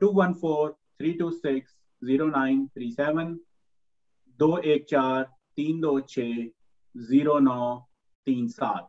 214-326-0937 214-326-0937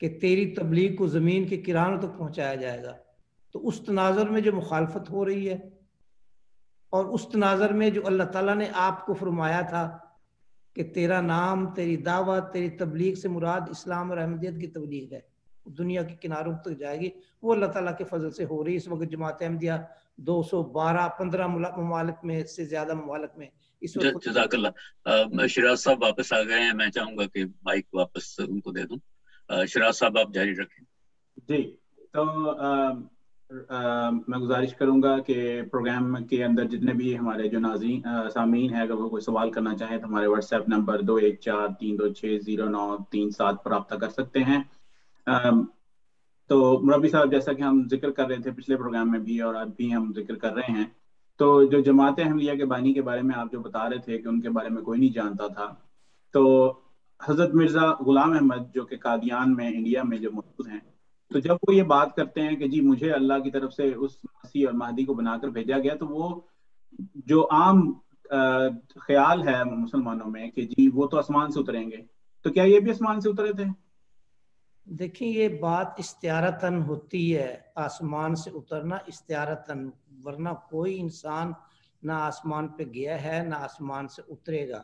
کہ تیری تبلیغ کو زمین کے کرانوں تک پہنچایا جائے گا. تو اس تناظر میں جو مخالفت ہو رہی ہے اور اس تناظر میں جو اللہ تعالیٰ نے آپ کو فرمایا تھا کہ تیرا نام، تیری دعوت، تیری تبلیغ سے مراد اسلام اور احمدیت کی تبلیغ ہے، دنیا کے کناروں تک جائے گی، وہ اللہ تعالیٰ کے فضل سے ہو رہی ہے. اس وقت جماعت احمدیہ 215 ممالک میں سے زیادہ ممالک میں اس وقت. جزاک اللہ. شراز صاحب واپس آ گئے ہیں، میں چاہوں گا کہ مائک واپس ان کو دے دوں. شراز صاحب آپ جاری رکھیں. جی، تو میں گزارش کروں گا کہ پروگرام کے اندر جتنے بھی ہمارے جو ناظرین سامعین ہیں، اگر وہ کوئی سوال کرنا چاہیں تو ہمارے واٹس ایپ نمبر 2143260937 پر رابطہ کر سکتے ہیں. تو مربی صاحب، جیسا کہ ہم ذکر کر رہے تھے پچھلے پروگرام میں بھی اور اب بھی ہم ذکر کر رہے ہیں، تو جو جماعت احمدیہ کے بانی کے بارے میں آپ جو بتا رہے تھے کہ ان کے بارے میں کوئی نہیں جانتا تھا، تو حضرت مرزا غلام احمد جو کہ قادیان میں انڈیا میں جو موجود ہیں، تو جب وہ یہ بات کرتے ہیں کہ جی مجھے اللہ کی طرف سے اس مسیح اور مہدی کو بنا کر بھیجا گیا، تو وہ جو عام خیال ہے مسلمانوں میں کہ جی وہ تو آسمان سے اتریں گے، تو کیا یہ بھی آسمان سے اترے تھے؟ دیکھیں، یہ بات استعارتاً ہوتی ہے، آسمان سے اترنا استعارتاً، ورنہ کوئی انسان نہ آسمان پہ گیا ہے نہ آسمان سے اترے گا،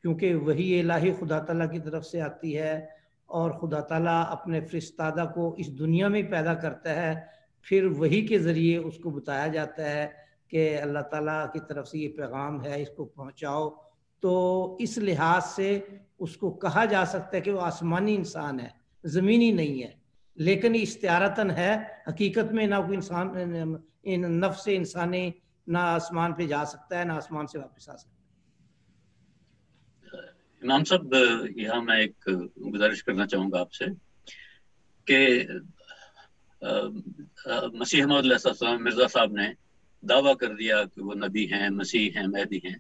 کیونکہ وحی الہی خدا تعالیٰ کی طرف سے آتی ہے اور خدا تعالیٰ اپنے فرستادہ کو اس دنیا میں پیدا کرتا ہے، پھر وحی کے ذریعے اس کو بتایا جاتا ہے کہ اللہ تعالیٰ کی طرف سے یہ پیغام ہے، اس کو پہنچاؤ. تو اس لحاظ سے اس کو کہا جا سکتا ہے کہ وہ آسمانی انسان ہے، زمینی نہیں ہے، لیکن یہ استعارتاً ہے. حقیقت میں نہ کوئی انسان نفس انسانی نہ آسمان پہ جا سکتا ہے نہ آسمان سے واپس آ سکتا ہے. امام صاحب، یہاں میں ایک گزارش کرنا چاہوں گا آپ سے کہ مسیح موعود علیہ السلام مرزا صاحب نے دعویٰ کر دیا کہ وہ نبی ہیں، مسیح ہیں، مہدی ہیں،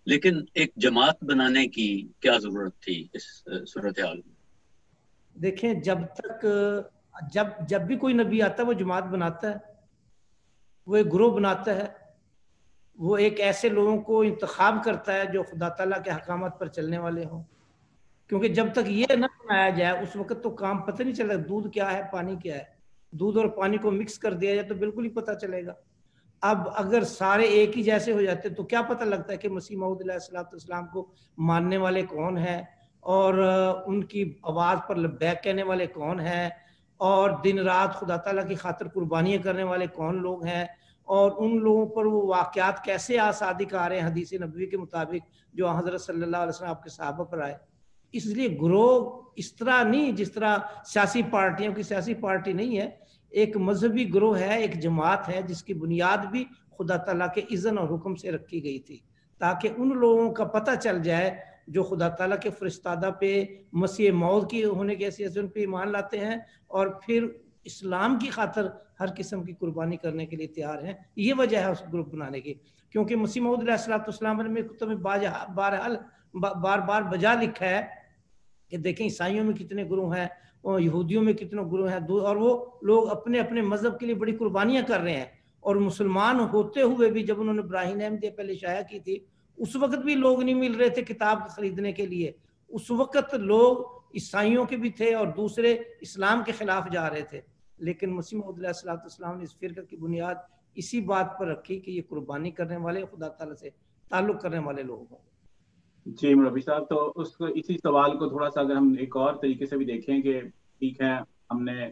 لیکن ایک جماعت بنانے کی کیا ضرورت تھی اس صورتحال میں؟ دیکھیں، جب بھی کوئی نبی آتا ہے وہ جماعت بناتا ہے، وہ ایک گروہ بناتا ہے، وہ ایک ایسے لوگوں کو انتخاب کرتا ہے جو خدا تعالیٰ کے احکامات پر چلنے والے ہوں. کیونکہ جب تک یہ نہ بنایا جائے اس وقت تو کام پتہ نہیں چلے گا دودھ کیا ہے پانی کیا ہے. دودھ اور پانی کو مکس کر دیا جائے تو بالکل ہی پتہ چلے گا. اب اگر سارے ایک ہی جیسے ہو جاتے تو کیا پتہ لگتا ہے کہ مسیح موعود علیہ السلام کو ماننے والے کون ہیں اور ان کی آواز پر لبیک کہنے والے کون ہیں اور دن رات خدا تعالیٰ کی خاطر قربانیاں کرنے والے کون لوگ ہیں اور ان لوگوں پر وہ واقعات کیسے صادق آ رہے ہیں حدیث نبوی کے مطابق جو حضرت صلی اللہ علیہ وسلم آپ کے صحابہ پر آئے. اس لیے گروہ اس طرح نہیں جس طرح سیاسی پارٹیوں کی سیاسی پارٹی نہیں ہے، ایک مذہبی گروہ ہے، ایک جماعت ہے جس کی بنیاد بھی خدا تعالیٰ کے اذن اور حکم سے رکھی گئی تھی تاکہ ان لوگوں کا پتہ چل جائے جو خدا تعالیٰ کے فرستادہ پہ مسیح موعود کی ہونے کی حیثیت سے ان پہ ایمان لاتے ہیں اور پھر اسلام کی خاطر ہر قسم کی قربانی کرنے کے لیے تیار ہیں. یہ وجہ ہے اس گروپ بنانے کی، کیونکہ مسیح موعود علیہ السلام نے کتب میں بار بار بجا لکھا ہے کہ دیکھیں عیسائیوں میں کتنے گروہ ہیں اور یہودیوں میں کتنے گروہ ہیں اور وہ لوگ اپنے اپنے مذہب کے لیے بڑی قربانیاں کر رہے ہیں. اور مسلمان ہوتے ہوئے بھی جب انہوں نے براہین احمدیہ پہلے شائع کی تھی اس وقت بھی لوگ نہیں مل رہے تھے کتاب خریدنے کے لیے. اس وقت لوگ عیسائیوں کے بھی تھے اور دوسرے اسلام کے خلاف جا رہے تھے، لیکن مسیح موعود علیہ السلام نے اس فرقے کی بنیاد اسی بات پر رکھی کہ یہ قربانی کرنے والے خدا تعالیٰ سے تعلق کرنے والے لوگ ہوں. جی مربی صاحب، تو اسی سوال کو تھوڑا سا اگر ہم ایک اور طریقے سے بھی دیکھیں کہ ٹھیک ہے ہم نے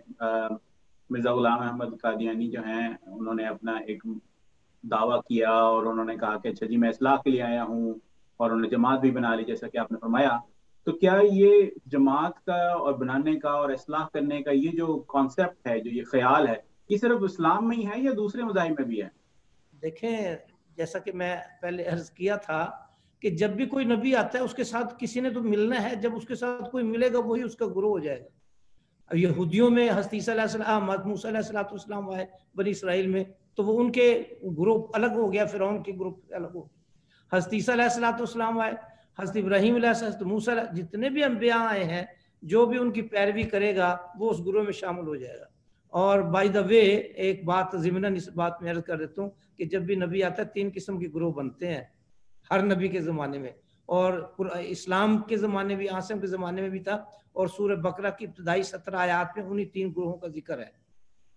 مرزا غلام احمد قادیانی جو ہیں انہوں نے اپنا ایک دعویٰ کیا اور انہوں نے کہا کہ اچھا جی میں اصلاح کے لیے آیا ہوں اور انہوں نے جماعت بھی بنا لی جیسا کہ آپ نے فرمایا، تو کیا یہ جماعت کا اور بنانے کا اور اصلاح کرنے کا یہ جو کانسیپٹ ہے، جو یہ خیال ہے، یہ صرف اسلام میں ہی ہے یا دوسرے مذاہب میں بھی ہے؟ دیکھیں، جیسا کہ میں پہلے عرض کیا تھا کہ جب بھی کوئی نبی آتا ہے اس کے ساتھ کسی نے تو ملنا ہے، جب اس کے ساتھ کوئی ملے گا وہی اس کا گروہ ہو جائے گا. اب یہودیوں میں حضرت عیسیٰ علیہ السلام، موسیٰ علیہ السلام آئے بنی اسرائیل میں تو وہ ان کے گروپ الگ ہو گیا، فرعون کے گروپ الگ ہو گیا. حضرت عیسیٰ علیہ السلام آئے، حضرت ابراہیم علیہ السلام، حضرت موسیٰ، جتنے بھی انبیاء آئے ہیں جو بھی ان کی پیروی کرے گا وہ اس گروہ میں شامل ہو جائے گا. اور بائی دا وے ایک بات ضمناً اس بات میں عرض کر دیتا ہوں کہ جب بھی نبی آتا ہے 3 قسم کے گروہ بنتے ہیں ہر نبی کے زمانے میں. اور اسلام کے زمانے بھی عاصم کے زمانے میں بھی تھا، اور سورہ بقرہ کی ابتدائی 17 آیات میں انہی 3 گروہوں کا ذکر ہے.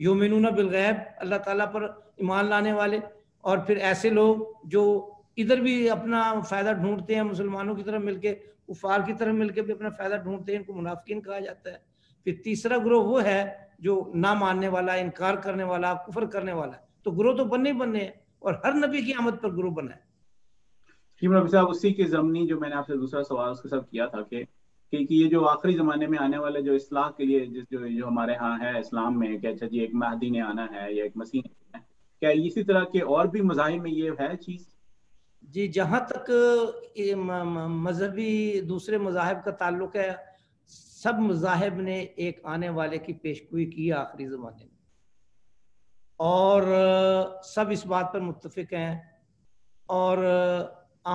یومنون بالغیب، اللہ تعالیٰ پر ایمان لانے والے، اور پھر ایسے لوگ جو ادھر بھی اپنا فائدہ ڈھونڈتے ہیں، مسلمانوں کی طرف مل کے، کفار کی طرف مل کے بھی اپنا فائدہ ڈھونڈتے ہیں، ان کو منافقین کہا جاتا ہے. پھر تیسرا گروہ وہ ہے جو نہ ماننے والا، انکار کرنے والا، کفر کرنے والا. تو گروہ تو بننے ہی بننے ہیں، اور ہر نبی کی آمد پر گروہ بنا ہے. جی مولوی صاحب، اسی کے ضمنی جو میں نے آپ سے دوسرا سوال اس کے ساتھ کیا تھا کہ یہ جو آخری زمانے میں آنے والے جو اصلاح کے لیے جو ہمارے ہاں ہے اسلام میں کہ اچھا جی ایک مہدی نے آنا ہے یا ایک مسیح نے آنا ہے، کیا اسی طرح کے اور بھی مذاہب میں یہ ہے چیز؟ جی جہاں تک مذہبی دوسرے مذاہب کا تعلق ہے، سب مذاہب نے ایک آنے والے کی پیشگوئی کی آخری زمانے میں، اور سب اس بات پر متفق ہیں. اور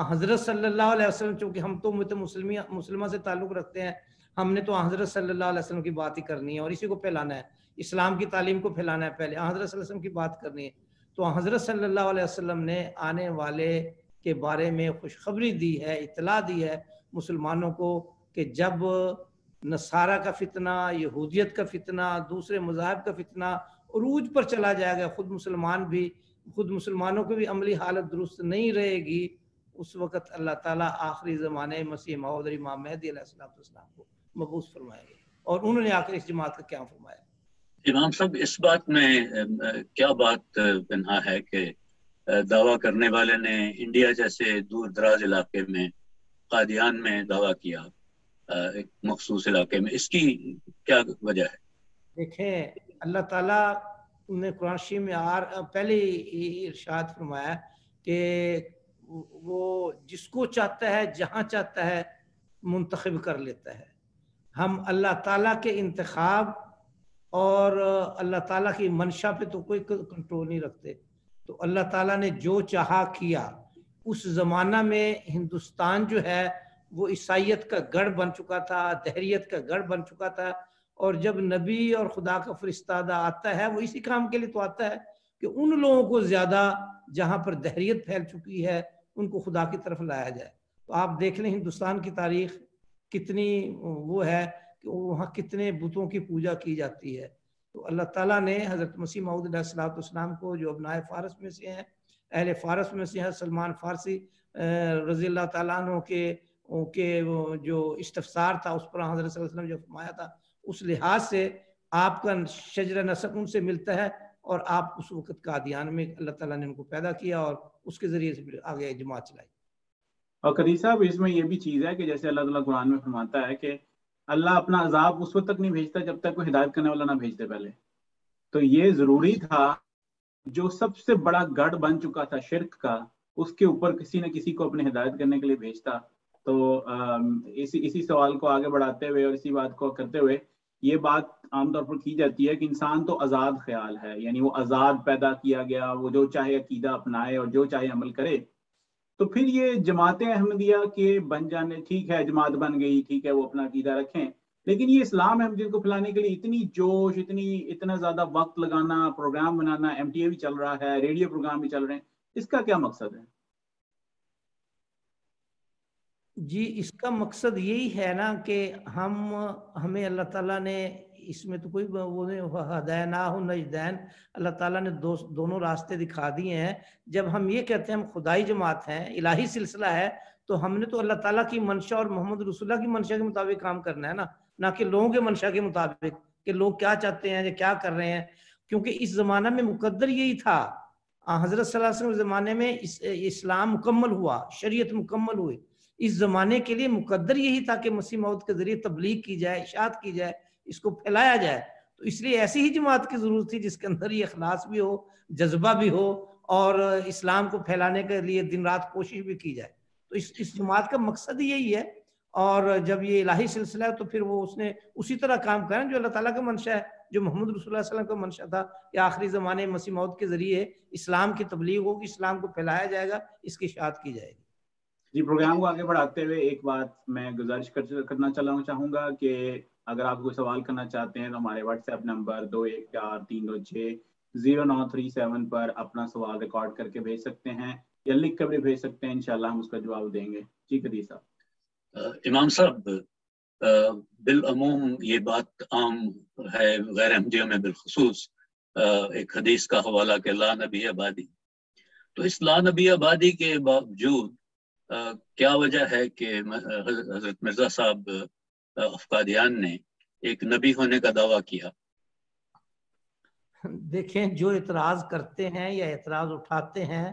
حضرت صلی اللہ علیہ وسلم، چونکہ ہم تو امت مسلمہ سے تعلق رکھتے ہیں، ہم نے تو حضرت صلی اللہ علیہ وسلم کی بات ہی کرنی ہے اور اسی کو پھیلانا ہے، اسلام کی تعلیم کو پھیلانا ہے. پہلے حضرت صلی اللہ علیہ وسلم کی بات کرنی ہے. تو حضرت صلی اللہ علیہ وسلم نے آنے والے کے بارے میں خوشخبری دی ہے، اطلاع دی ہے مسلمانوں کو کہ جب نصارہ کا فتنہ، یہودیت کا فتنہ، دوسرے مذاہب کا فتنہ عروج پر چلا جائے گا، خود مسلمانوں کو بھی عملی حالت درست نہیں رہے گی، اس وقت اللہ تعالیٰ آخری زمانے مسیح موعود اور امام مہدی علیہ السلام کو مبعوث فرمائیں گے. اور انہوں نے آخر اس جماعت کا قیام فرمایا. امام صاحب، اس بات میں کیا بات پنہا ہے کہ دعویٰ کرنے والے نے انڈیا جیسے دور دراز علاقے میں، قادیان میں دعویٰ کیا، ایک مخصوص علاقے میں، اس کی کیا وجہ ہے؟ دیکھیں، اللہ تعالیٰ نے قرآن شریف میں پہلے ہی ارشاد فرمایا کہ وہ جس کو چاہتا ہے جہاں چاہتا ہے منتخب کر لیتا ہے. ہم اللہ تعالیٰ کے انتخاب اور اللہ تعالیٰ کی منشا پہ تو کوئی کنٹرول نہیں رکھتے. تو اللہ تعالیٰ نے جو چاہا کیا. اس زمانہ میں ہندوستان جو ہے وہ عیسائیت کا گڑھ بن چکا تھا، دہریت کا گڑھ بن چکا تھا، اور جب نبی اور خدا کا فرستادہ آتا ہے وہ اسی کام کے لیے تو آتا ہے کہ ان لوگوں کو زیادہ جہاں پر دہریت پھیل چکی ہے ان کو خدا کی طرف لایا جائے. تو آپ دیکھ لیں ہندوستان کی تاریخ کتنی وہ ہے کہ وہاں کتنے بتوں کی پوجا کی جاتی ہے. تو اللہ تعالیٰ نے حضرت مسیح موعود علیہ السلام کو، جو ابنائے فارس میں سے ہیں، اہل فارس میں سے ہیں، سلمان فارسی رضی اللہ تعالیٰ عنہ کے جو استفسار تھا اس پر حضرت صلی اللہ علیہ وسلم جو فرمایا تھا، اس لحاظ سے آپ کا شجر نسب ان سے ملتا ہے، اور آپ اس وقت قادیان میں اللہ تعالیٰ نے ان کو پیدا کیا اور اس کے ذریعے سے آگے جماعت چلائی. اور قدیر صاحب، اس میں یہ بھی چیز ہے کہ جیسے اللہ تعالیٰ قرآن میں فرماتا ہے کہ اللہ اپنا عذاب اس وقت تک نہیں بھیجتا جب تک کوئی ہدایت کرنے والا نہ بھیجتے پہلے. تو یہ ضروری تھا، جو سب سے بڑا گڑھ بن چکا تھا شرک کا، اس کے اوپر کسی نہ کسی کو اپنے ہدایت کرنے کے لیے بھیجتا. تو اسی سوال کو آگے بڑھاتے ہوئے اور اسی بات کو کرتے ہوئے یہ بات عام طور پر کی جاتی ہے کہ انسان تو آزاد خیال ہے، یعنی وہ آزاد پیدا کیا گیا، وہ جو چاہے عقیدہ اپنائے اور جو چاہے عمل کرے. تو پھر یہ جماعت احمدیہ کے بن جانے، ٹھیک ہے جماعت بن گئی، ٹھیک ہے وہ اپنا عقیدہ رکھیں، لیکن یہ اسلام احمدیت کو پھیلانے کے لیے اتنی جوش، اتنا زیادہ وقت لگانا، پروگرام بنانا، ایم ٹی اے بھی چل رہا ہے، ریڈیو پروگرام بھی چل رہے ہیں، اس کا کیا مقصد ہے؟ جی اس کا مقصد یہی ہے نا کہ ہمیں اللہ تعالیٰ نے اس میں تو کوئی وہ ہدیناہ النجدین، اللہ تعالیٰ نے دونوں راستے دکھا دیے ہیں. جب ہم یہ کہتے ہیں ہم خدائی جماعت ہیں، الہی سلسلہ ہے، تو ہم نے تو اللہ تعالیٰ کی منشا اور محمد رسول اللہ کی منشا کے مطابق کام کرنا ہے نا، نہ کہ لوگوں کے منشا کے مطابق کہ لوگ کیا چاہتے ہیں یا کیا کر رہے ہیں. کیونکہ اس زمانہ میں مقدر یہی تھا، حضرت صلی اللہ علیہ وسلم زمانے میں اسلام مکمل ہوا، شریعت مکمل ہوئی. اس زمانے کے لیے مقدر یہی تھا کہ مسیح موعود کے ذریعے تبلیغ کی جائے، اشاعت کی جائے، اس کو پھیلایا جائے. تو اس لیے ایسی ہی جماعت کی ضرورت تھی جس کے اندر یہ اخلاص بھی ہو، جذبہ بھی ہو، اور اسلام کو پھیلانے کے لیے دن رات کوشش بھی کی جائے. تو اس جماعت کا مقصد یہی ہے. اور جب یہ الہی سلسلہ ہے تو پھر وہ اس نے اسی طرح کام کریں جو اللہ تعالیٰ کا منشا ہے، جو محمد رسول اللہ صلی اللہ علیہ وسلم کا منشا تھا کہ آخری زمانے میں مسیح موعود کے ذریعے اسلام کی تبلیغ ہوگی، اسلام کو پھیلایا جائے گا، اس کی اشاعت کی جائے گی. جی پروگرام کو آگے بڑھاتے ہوئے ایک بات میں گزارش کرنا چاہوں گا کہ اگر آپ کوئی سوال کرنا چاہتے ہیں تو ہمارے واٹس ایپ نمبر 2143260937 پر اپنا سوال ریکارڈ کر کے بھیج سکتے ہیں. یا لکھ کر بھی بھیج سکتے ہیں، انشاءاللہ ہم اس کا جواب دیں گے. جی قدیر صاحب. امام صاحب بالعموم یہ بات عام ہے غیر احمدیوں میں بالخصوص ایک حدیث کا حوالہ کہ لا نبی آبادی. تو اس لا نبی آبادی کے باوجود کیا وجہ ہے کہ حضرت مرزا صاحب افقادیان نے ایک نبی ہونے کا دعویٰ کیا؟ دیکھیں، جو اعتراض کرتے ہیں یا اعتراض اٹھاتے ہیں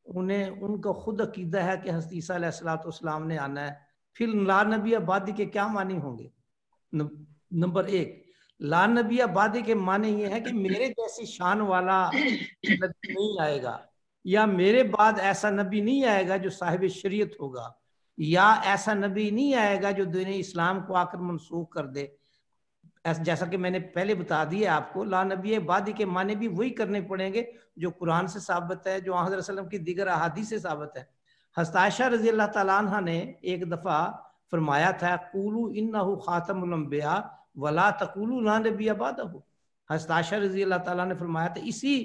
ان کا خود عقیدہ ہے کہ حضرت عیسیٰ علیہ الصلوۃ والسلام نے آنا ہے. پھر لا نبی آبادی کے کیا معنی ہوں گے؟ نمبر ایک، لا نبی آبادی کے معنی یہ ہے کہ میرے جیسی شان والا نبی نہیں آئے گا، یا میرے بعد ایسا نبی نہیں آئے گا جو صاحب شریعت ہوگا، یا ایسا نبی نہیں آئے گا جو دین اسلام کو آ کر منسوخ کر دے. جیسا کہ میں نے پہلے بتا دیا آپ کو، لا نبی بعدی کے معنی بھی وہی کرنے پڑیں گے جو قرآن سے ثابت ہے، جو حضرت صلی اللہ علیہ وسلم کی دیگر احادیث سے ثابت ہے. حضرت عائشہ رضی اللہ تعالیٰ عنہ نے ایک دفعہ فرمایا تھا قولوا انہ خاتم الانبیاء ولا تقولوا لا نبی بعدہ. حضرت عائشہ رضی اللہ تعالیٰ نے فرمایا تھا اسی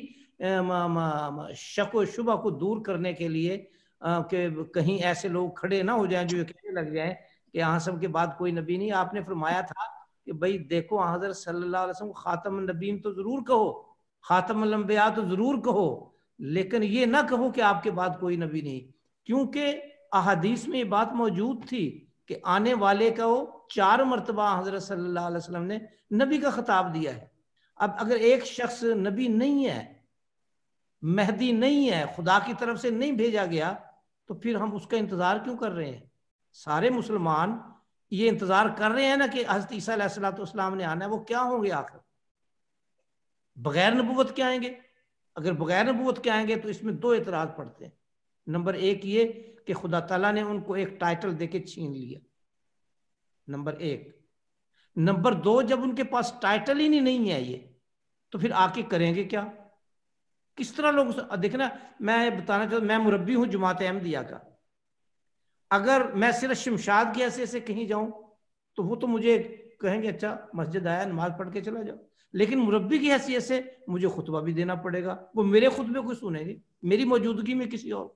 شک و شبہ کو دور کرنے کے لیے کہ کہیں ایسے لوگ کھڑے نہ ہو جائیں جو یہ کہنے لگ جائیں کہ اعظم کے بعد کوئی نبی نہیں. آپ نے فرمایا تھا کہ بھئی دیکھو حضرت صلی اللہ علیہ وسلم خاتم النبیین تو ضرور کہو، خاتم الانبیاء تو ضرور کہو، لیکن یہ نہ کہو کہ آپ کے بعد کوئی نبی نہیں، کیونکہ احادیث میں یہ بات موجود تھی کہ آنے والے کو 4 مرتبہ حضرت صلی اللہ علیہ وسلم نے نبی کا خطاب دیا ہے. اب اگر ایک شخص نبی نہیں ہے، مہدی نہیں ہے، خدا کی طرف سے نہیں بھیجا گیا، تو پھر ہم اس کا انتظار کیوں کر رہے ہیں؟ سارے مسلمان یہ انتظار کر رہے ہیں نا کہ حضرت عیسیٰ علیہ الصلوۃ والسلام نے آنا ہے. وہ کیا ہوں گے آخر؟ بغیر نبوت کے آئیں گے؟ اگر بغیر نبوت کے آئیں گے تو اس میں 2 اعتراض پڑتے ہیں. نمبر 1 یہ کہ خدا تعالیٰ نے ان کو ایک ٹائٹل دے کے چھین لیا، نمبر 1. نمبر 2، جب ان کے پاس ٹائٹل ہی نہیں ہے یہ، تو پھر آ کے کریں گے کیا؟ کس طرح لوگ دیکھنا. میں بتانا چاہتا ہوں، میں مربی ہوں جماعت احمدیہ کا. اگر میں صرف شمشاد کی حیثیت سے کہیں جاؤں تو وہ تو مجھے کہیں گے اچھا مسجد آیا نماز پڑھ کے چلا جاؤ، لیکن مربی کی حیثیت سے مجھے خطبہ بھی دینا پڑے گا. وہ میرے خطبے کو سنیں گے میری موجودگی میں کسی اور.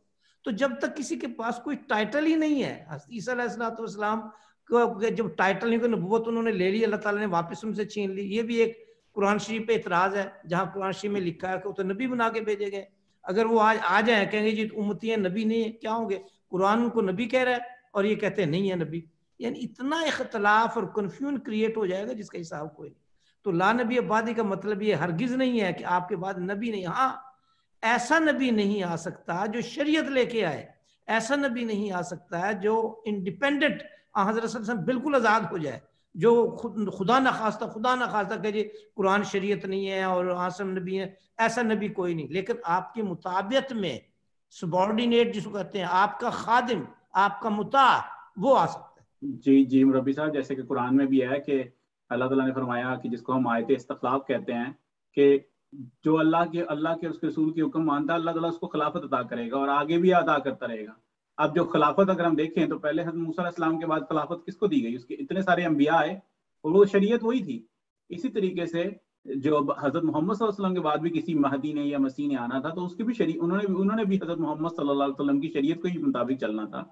تو جب تک کسی کے پاس کوئی ٹائٹل ہی نہیں ہے، حضرت عیسیٰ علیہ الصلوۃ والسلام کو جب ٹائٹل نہیں، کوئی نبوت انہوں نے لے لی، اللہ تعالیٰ نے واپس ان سے چھین لی. یہ بھی ایک قرآن شریف پہ اعتراض ہے، جہاں قرآن شریف میں لکھا ہے کہ وہ تو نبی بنا کے بھیجے گئے. اگر وہ آج آ جائیں کہیں گے جی امتی ہیں نبی نہیں ہے، کیا ہوں گے؟ قرآن ان کو نبی کہہ رہا ہے اور یہ کہتے ہیں نہیں ہے نبی. یعنی اتنا اختلاف اور کنفیوژن کریٹ ہو جائے گا جس کا حساب کوئی نہیں. تو لا نبی آبادی کا مطلب یہ ہرگز نہیں ہے کہ آپ کے بعد نبی نہیں. ہاں، ایسا نبی نہیں آ سکتا جو شریعت لے کے آئے، ایسا نبی نہیں آ سکتا ہے جو انڈیپینڈنٹ حضرت صلی اللہ علیہ وسلم بالکل آزاد ہو جائے، جو خدا نخواستہ کہ جی قرآن شریعت نہیں ہے اور آسم نبی ہے. ایسا نبی کوئی نہیں، لیکن آپ کی مطابعت میں سبارڈینیٹ جس کو کہتے ہیں، آپ کا خادم، آپ کا مطاع، وہ آ سکتا ہے. جی مربی صاحب، جیسے کہ قرآن میں بھی ہے کہ اللہ تعالیٰ نے فرمایا کہ جس کو ہم آیت استخلاف کہتے ہیں کہ جو اللہ کے اس کے رسول کی حکم مانتا ہے، اللہ تعالیٰ اس کو خلافت عطا کرے گا اور آگے بھی عطا کرتا رہے گا. اب جو خلافت اگر ہم دیکھیں تو پہلے حضرت موسیٰ علیہ السلام کے بعد خلافت کس کو دی گئی؟ اس کے اتنے سارے انبیاء آئے اور وہ شریعت وہی تھی. اسی طریقے سے جو حضرت محمد صلی اللہ علیہ وسلم کے بعد بھی کسی مہدی نے یا مسیح نے آنا تھا تو اس کی بھی شریعت انہوں نے بھی حضرت محمد صلی اللہ علیہ وسلم کی شریعت کو ہی مطابق چلنا تھا.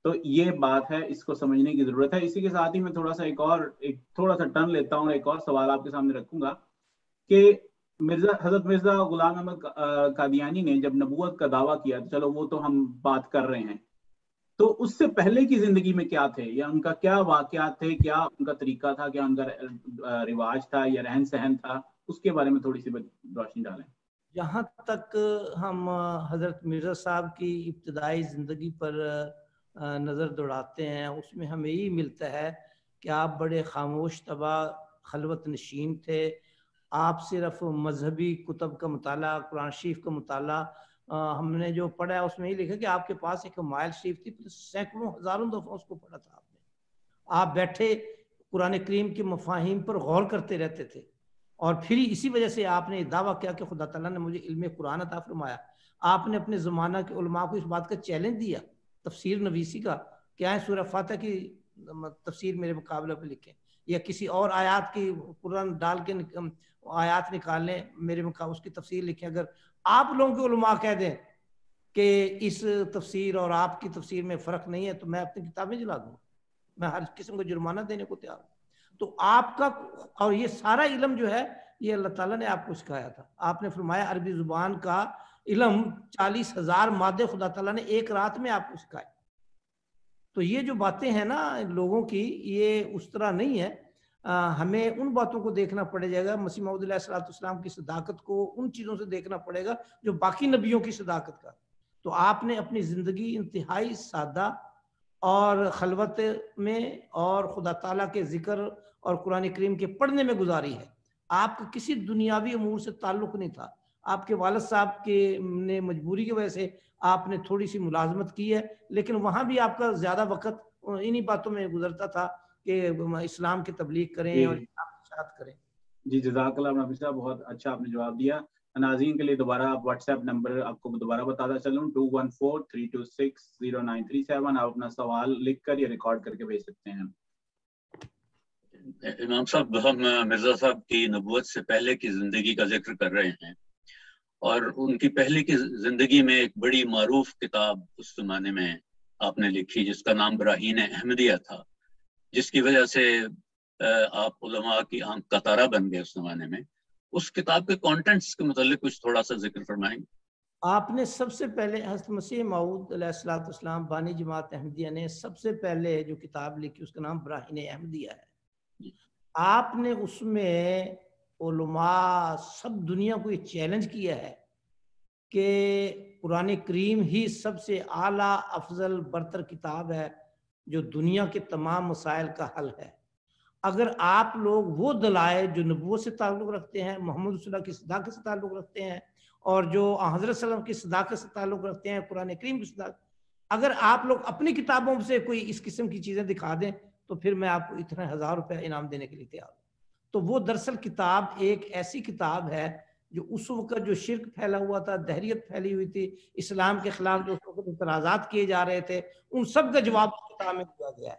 تو یہ بات ہے، اس کو سمجھنے کی ضرورت ہے. اسی کے ساتھ ہی میں تھوڑا سا ٹرن لیتا ہوں، ایک اور سوال آپ کے سامنے رکھوں گا کہ حضرت مرزا غلام احمد قادیانی نے جب نبوت کا دعویٰ کیا، چلو وہ تو ہم بات کر رہے ہیں، تو اس سے پہلے کی زندگی میں کیا تھے، یا ان کا کیا واقعات تھے، کیا ان کا طریقہ تھا، کیا ان کا رواج تھا یا رہن سہن تھا، اس کے بارے میں تھوڑی سی روشنی ڈالیں. جہاں تک ہم حضرت مرزا صاحب کی ابتدائی زندگی پر نظر دوڑاتے ہیں، اس میں ہمیں یہی ملتا ہے کہ آپ بڑے خاموش طبع خلوت نشین تھے. آپ صرف مذہبی کتب کا مطالعہ، قرآن شریف کا مطالعہ، ہم نے جو پڑھا ہے اس میں یہ لکھا کہ آپ کے پاس ایک مائل شریف تھی، سینکڑوں ہزاروں دفعہ اس کو پڑھا تھا آپ نے. آپ بیٹھے قرآن کریم کے مفاہیم پر غور کرتے رہتے تھے، اور پھر اسی وجہ سے آپ نے دعویٰ کیا کہ خدا تعالیٰ نے مجھے علم قرآن عطا فرمایا. آپ نے اپنے زمانہ کے علماء کو اس بات کا چیلنج دیا تفسیر نویسی کا کہ آئیں سورہ فاتحہ کی تفسیر میرے مقابلہ پہ لکھیں، یا کسی اور آیات کی قرآن ڈال کے آیات نکال لیں میرے اس کی تفسیر لکھیں. اگر آپ لوگوں کے علماء کہہ دیں کہ اس تفسیر اور آپ کی تفسیر میں فرق نہیں ہے تو میں اپنی کتابیں جلا دوں، میں ہر قسم کا جرمانہ دینے کو تیار ہوں۔ تو آپ کا اور یہ سارا علم جو ہے یہ اللہ تعالیٰ نے آپ کو سکھایا تھا۔ آپ نے فرمایا عربی زبان کا علم 40,000 مادے خدا تعالیٰ نے ایک رات میں آپ کو سکھائے۔ تو یہ جو باتیں ہیں نا لوگوں کی، یہ اس طرح نہیں ہے۔ ہمیں ان باتوں کو دیکھنا پڑے گا، مسیح موعود علیہ السلام کی صداقت کو ان چیزوں سے دیکھنا پڑے گا جو باقی نبیوں کی صداقت کا۔ تو آپ نے اپنی زندگی انتہائی سادہ اور خلوت میں اور خدا تعالیٰ کے ذکر اور قرآن کریم کے پڑھنے میں گزاری ہے۔ آپ کا کسی دنیاوی امور سے تعلق نہیں تھا۔ آپ کے والد صاحب کے نے مجبوری کی وجہ سے آپ نے تھوڑی سی ملازمت کی ہے، لیکن وہاں بھی آپ کا زیادہ وقت انہی باتوں میں گزرتا تھا کہ اسلام کی تبلیغ کریں اور اسلام کی اشاعت کریں۔ جی جزاک اللہ نبی صاحب، بہت اچھا آپ نے جواب دیا۔ ناظرین کے لیے دوبارہ آپ واٹس ایپ نمبر آپ کو دوبارہ بتاتا چلوں 214-326-0937۔ آپ اپنا سوال لکھ کر یا ریکارڈ کر کے بھیج سکتے ہیں۔ امام صاحب، ہم مرزا صاحب کی نبوت سے پہلے کی زندگی کا ذکر کر رہے ہیں، اور ان کی پہلے کی زندگی میں ایک بڑی معروف کتاب اس زمانے میں آپ نے لکھی جس کا نام براہین احمدیہ تھا، جس کی وجہ سے آپ علماء کی آنکھ کا تارا بن گئے اس زمانے میں۔ اس کتاب کے کانٹینٹس کے متعلق کچھ تھوڑا سا ذکر فرمائیں گے؟ آپ نے سب سے پہلے حضرت مسیح موعود علیہ السلام بانی جماعت احمدیہ نے سب سے پہلے جو کتاب لکھی اس کا نام براہین احمدیہ ہے۔ آپ نے اس میں علماء سب دنیا کو یہ چیلنج کیا ہے کہ قرآن کریم ہی سب سے اعلیٰ افضل برتر کتاب ہے جو دنیا کے تمام مسائل کا حل ہے۔ اگر آپ لوگ وہ دلائل جو نبوت سے تعلق رکھتے ہیں، محمد رسول اللہ کی صداقت سے تعلق رکھتے ہیں، اور جو حضرت صلی اللہ علیہ وسلم کی صداقت سے تعلق رکھتے ہیں، قرآن کریم کی صداقت، اگر آپ لوگ اپنی کتابوں سے کوئی اس قسم کی چیزیں دکھا دیں تو پھر میں آپ کو اتنے 1000 روپے انعام دینے کے لیے تیار ہوں۔ تو وہ دراصل کتاب ایک ایسی کتاب ہے جو اس وقت جو شرک پھیلا ہوا تھا، دہریت پھیلی ہوئی تھی، اسلام کے خلاف جو اس وقت اعتراضات کیے جا رہے تھے، ان سب کا جواب اس کتاب میں دیا گیا ہے،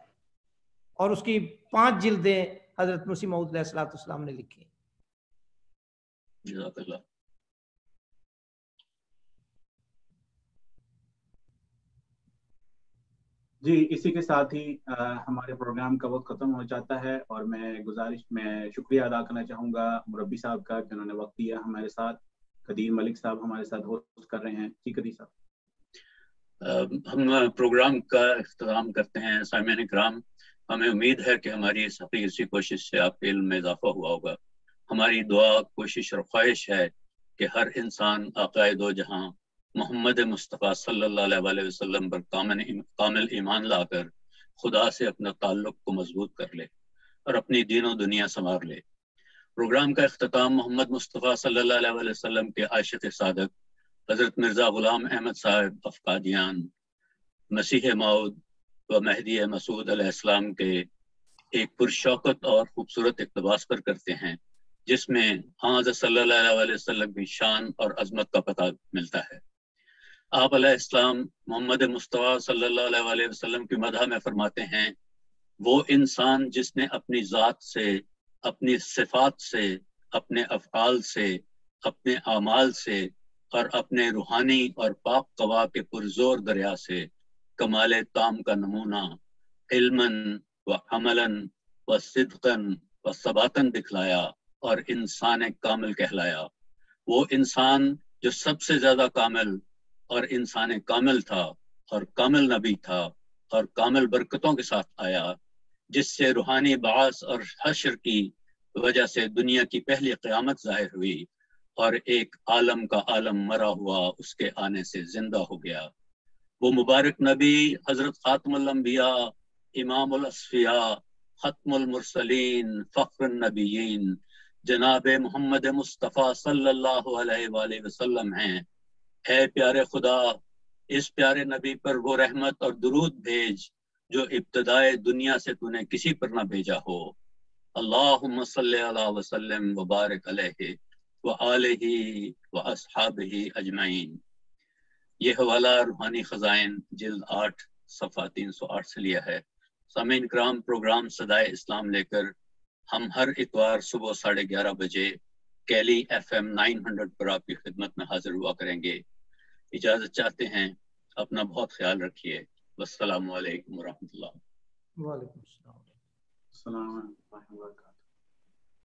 اور اس کی 5 جلدیں حضرت مسیح موعود علیہ السلام نے لکھی۔ جزاک اللہ۔ جی اسی کے ساتھ ہی ہمارے پروگرام کا وقت ختم ہو جاتا ہے، اور میں شکریہ ادا کرنا چاہوں گا مربی صاحب کا کہ انہوں نے وقت دیا ہمارے ساتھ۔ قدیر ملک صاحب ہمارے ساتھ ہوسٹ کر رہے ہیں۔ جی قدیر صاحب، ہم پروگرام کا اختتام کرتے ہیں۔ سامعین کرام، ہمیں امید ہے کہ ہماری اس حقیقی کوشش سے آپ کے علم میں اضافہ ہوا ہوگا۔ ہماری دعا، کوشش اور خواہش ہے کہ ہر انسان آقائے دو جہاں محمد مصطفیٰ صلی اللہ علیہ وسلم پر کامل ایمان لا کر خدا سے اپنا تعلق کو مضبوط کر لے اور اپنی دین و دنیا سنوار لے۔ پروگرام کا اختتام محمد مصطفیٰ صلی اللہ علیہ وسلم کے عاشق صادق حضرت مرزا غلام احمد صاحب قادیان مسیح موعود و مہدی مسعود علیہ السلام کے ایک پرشوقت اور خوبصورت اقتباس پر کرتے ہیں، جس میں حضرت صلی اللہ علیہ وسلم کی شان اور عظمت کا پتہ ملتا ہے۔ آپ علیہ السلام محمد مصطفیٰ صلی اللہ علیہ وسلم کی مدح میں فرماتے ہیں، وہ انسان جس نے اپنی ذات سے، اپنی صفات سے، اپنے افعال سے، اپنے اعمال سے اور اپنے روحانی اور پاک قوا کے پرزور دریا سے کمال تام کا نمونہ علماً و عملاً و صدقاً و ثباتاً دکھلایا اور انسان کامل کہلایا۔ وہ انسان جو سب سے زیادہ کامل اور انسان کامل تھا اور کامل نبی تھا اور کامل برکتوں کے ساتھ آیا، جس سے روحانی بعث اور حشر کی وجہ سے دنیا کی پہلی قیامت ظاہر ہوئی اور ایک عالم کا عالم مرا ہوا اس کے آنے سے زندہ ہو گیا۔ وہ مبارک نبی حضرت خاتم الانبیاء، امام الاصفیاء، ختم المرسلین، فخر النبیین، جناب محمد مصطفیٰ صلی اللہ علیہ وآلہ وسلم ہیں۔ اے پیارے خدا، اس پیارے نبی پر وہ رحمت اور درود بھیج جو ابتدائے دنیا سے تو نے کسی پر نہ بھیجا ہو۔ اللہم صلی اللہ وسلم وبارک علیہ وآلہ واصحابہ اجمعین۔ یہ حوالہ روحانی خزائن جلد 8 صفحہ 308 سے لیا ہے۔ سامعین کرام، پروگرام صدائے اسلام لے کر ہم ہر اتوار صبح 11:30 بجے کیلی FM 900 پر آپ کی خدمت میں حاضر ہوا کریں گے۔ اجازت چاہتے ہیں. اپنا بہت خیال رکھیے. والسلام علیکم ورحمۃ اللہ. وعلیکم السلام. السلام علیکم.